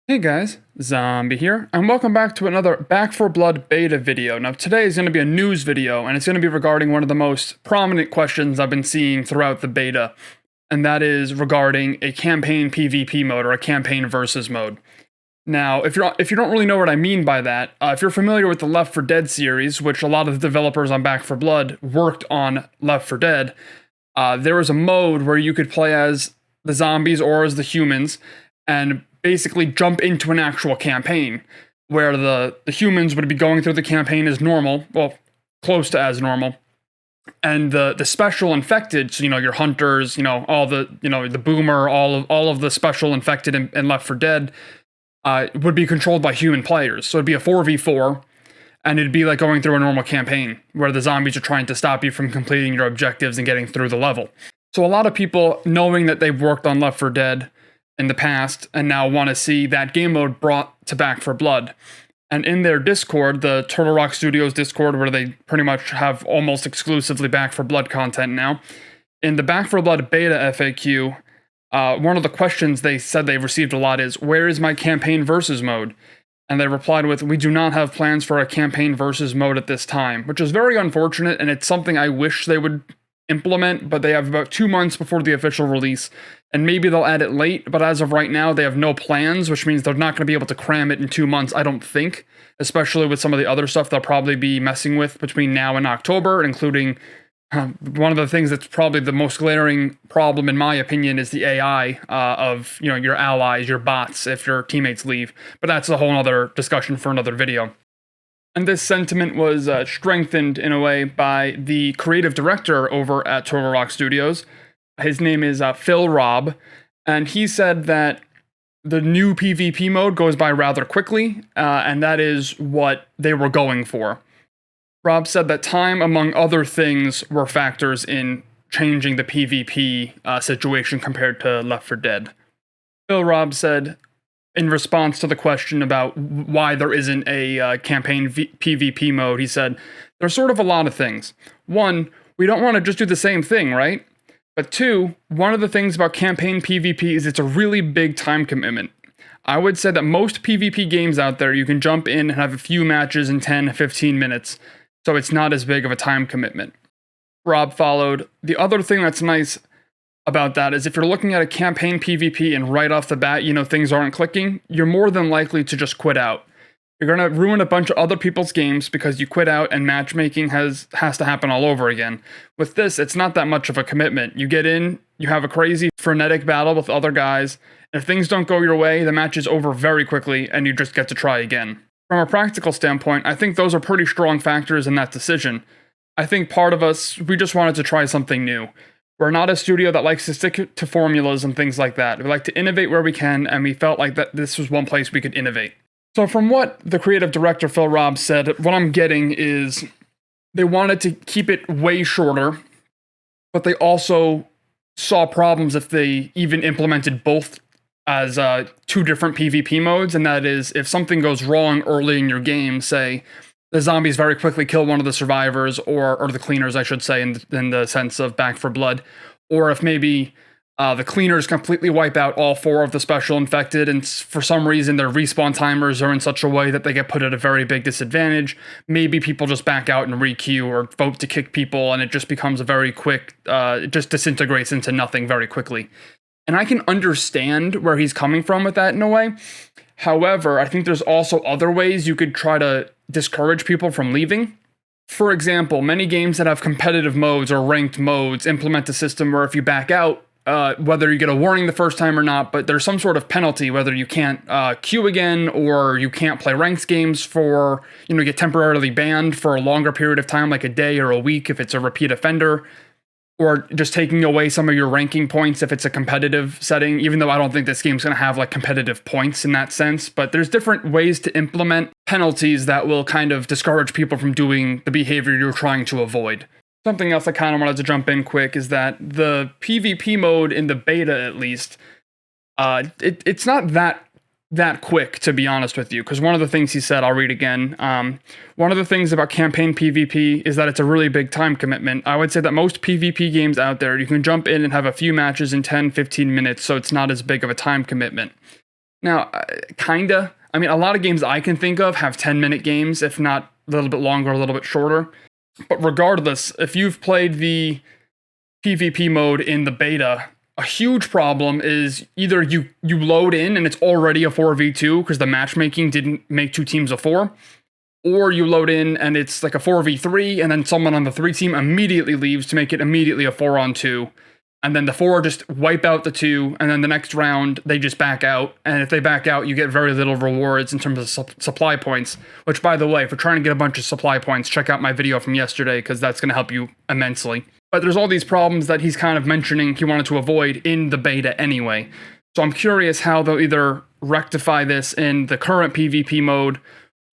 Hey guys, Zombie here, and welcome back to another Back 4 Blood beta video. Now today is going to be a news video, and it's going to be regarding one of the most prominent questions I've been seeing throughout the beta, and that is regarding a campaign PvP mode, or a campaign versus mode. Now, if you don't really know what I mean by that, if you're familiar with the Left 4 Dead series, which a lot of the developers on Back 4 Blood worked on Left 4 Dead, there was a mode where you could play as the zombies or as the humans, and basically jump into an actual campaign where the humans would be going through the campaign as normal, well, close to as normal, and the special infected, so your hunters, all the the boomer, all of the special infected in Left 4 Dead would be controlled by human players. So it'd be a 4v4, and it'd be like going through a normal campaign where the zombies are trying to stop you from completing your objectives and getting through the level. So a lot of people, knowing that they've worked on Left 4 Dead in the past and now want to see that game mode brought to Back 4 Blood. And in their Discord, the Turtle Rock Studios Discord, where they pretty much have almost exclusively Back 4 Blood content now, in the Back 4 Blood beta FAQ, one of the questions they said they've received a lot is, where is my campaign versus mode? And they replied with, we do not have plans for a campaign versus mode at this time, which is very unfortunate, and it's something I wish they would implement, but they have about 2 months before the official release, and maybe they'll add it late, but as of right now, they have no plans, which means they're not going to be able to cram it in 2 months, I don't think, especially with some of the other stuff they'll probably be messing with between now and October, including one of the things that's probably the most glaring problem, in my opinion, is the AI of your allies, your bots, if your teammates leave, but that's a whole other discussion for another video. And this sentiment was strengthened in a way by the creative director over at Turtle Rock Studios. His name is Phil Robb, and he said that the new PvP mode goes by rather quickly, and that is what they were going for. Robb said that time, among other things, were factors in changing the PvP situation compared to Left 4 Dead. Phil Robb said, in response to the question about why there isn't a campaign PvP mode, he said, there's sort of a lot of things. One, we don't want to just do the same thing, right? But two, one of the things about campaign PvP is it's a really big time commitment. I would say that most PvP games out there, you can jump in and have a few matches in 10, 15 minutes, so it's not as big of a time commitment. Rob followed, the other thing that's nice about that is if you're looking at a campaign PvP and right off the bat, things aren't clicking, you're more than likely to just quit out. You're going to ruin a bunch of other people's games because you quit out and matchmaking has to happen all over again. With this, it's not that much of a commitment. You get in, you have a crazy frenetic battle with other guys, and if things don't go your way, the match is over very quickly and you just get to try again. From a practical standpoint, I think those are pretty strong factors in that decision. I think part of us, we just wanted to try something new. We're not a studio that likes to stick to formulas and things like that. We like to innovate where we can, and we felt like that this was one place we could innovate. So from what the creative director Phil Robb said, what I'm getting is they wanted to keep it way shorter, but they also saw problems if they even implemented both as two different PvP modes, and that is if something goes wrong early in your game, say the zombies very quickly kill one of the survivors, or the cleaners, I should say, in the sense of Back 4 Blood, or if maybe the cleaners completely wipe out all 4 of the special infected, and for some reason their respawn timers are in such a way that they get put at a very big disadvantage. Maybe people just back out and re-queue or vote to kick people, and it just becomes a very quick, it just disintegrates into nothing very quickly. And I can understand where he's coming from with that in a way. However, I think there's also other ways you could try to discourage people from leaving. For example, many games that have competitive modes or ranked modes implement a system where if you back out, whether you get a warning the first time or not, but there's some sort of penalty, whether you can't queue again or you can't play ranked games for, get temporarily banned for a longer period of time, like a day or a week if it's a repeat offender, or just taking away some of your ranking points if it's a competitive setting, even though I don't think this game's going to have like competitive points in that sense. But there's different ways to implement penalties that will kind of discourage people from doing the behavior you're trying to avoid. Something else I kind of wanted to jump in quick is that the PvP mode in the beta, at least, it's not that quick, to be honest with you, because one of the things he said, I'll read again, one of the things about campaign PvP is that it's a really big time commitment. I would say that most PvP games out there, you can jump in and have a few matches in 10-15 minutes, so it's not as big of a time commitment. Now, kinda. I mean, a lot of games I can think of have 10-minute games, if not a little bit longer, a little bit shorter. But regardless, if you've played the PvP mode in the beta, a huge problem is either you load in and it's already a 4v2 because the matchmaking didn't make 2 teams of 4, or you load in and it's like a 4v3 and then someone on the 3 team immediately leaves to make it immediately a 4-on-2. And then the 4 just wipe out the 2, and then the next round they just back out. And if they back out, you get very little rewards in terms of supply points. Which, by the way, if you're trying to get a bunch of supply points, check out my video from yesterday, because that's going to help you immensely. But there's all these problems that he's kind of mentioning he wanted to avoid in the beta anyway. So I'm curious how they'll either rectify this in the current PvP mode,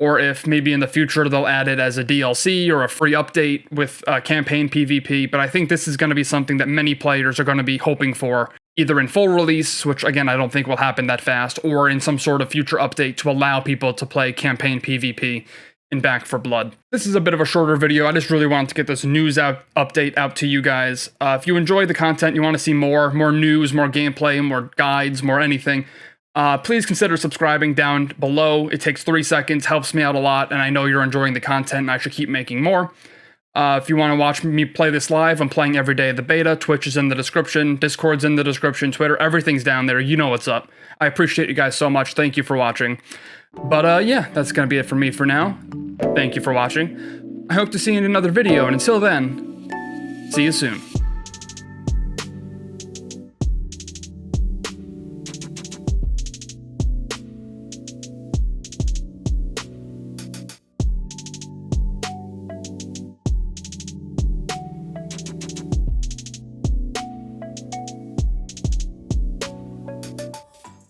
or if maybe in the future they'll add it as a DLC or a free update with campaign PvP. But I think this is going to be something that many players are going to be hoping for, either in full release, which again I don't think will happen that fast, or in some sort of future update to allow people to play campaign PvP in Back 4 Blood. This is a bit of a shorter video. I just really wanted to get this news update out to you guys. If you enjoyed the content, you want to see more news, more gameplay, more guides, more anything, please consider subscribing down below. It takes 3 seconds, helps me out a lot, and I know you're enjoying the content and I should keep making more. If you want to watch me play this live, I'm playing every day of the beta. Twitch is in the description, Discord's in the description, Twitter, everything's down there. You know what's up. I appreciate you guys so much. Thank you for watching. But yeah, that's going to be it for me for now. Thank you for watching. I hope to see you in another video, and until then, see you soon.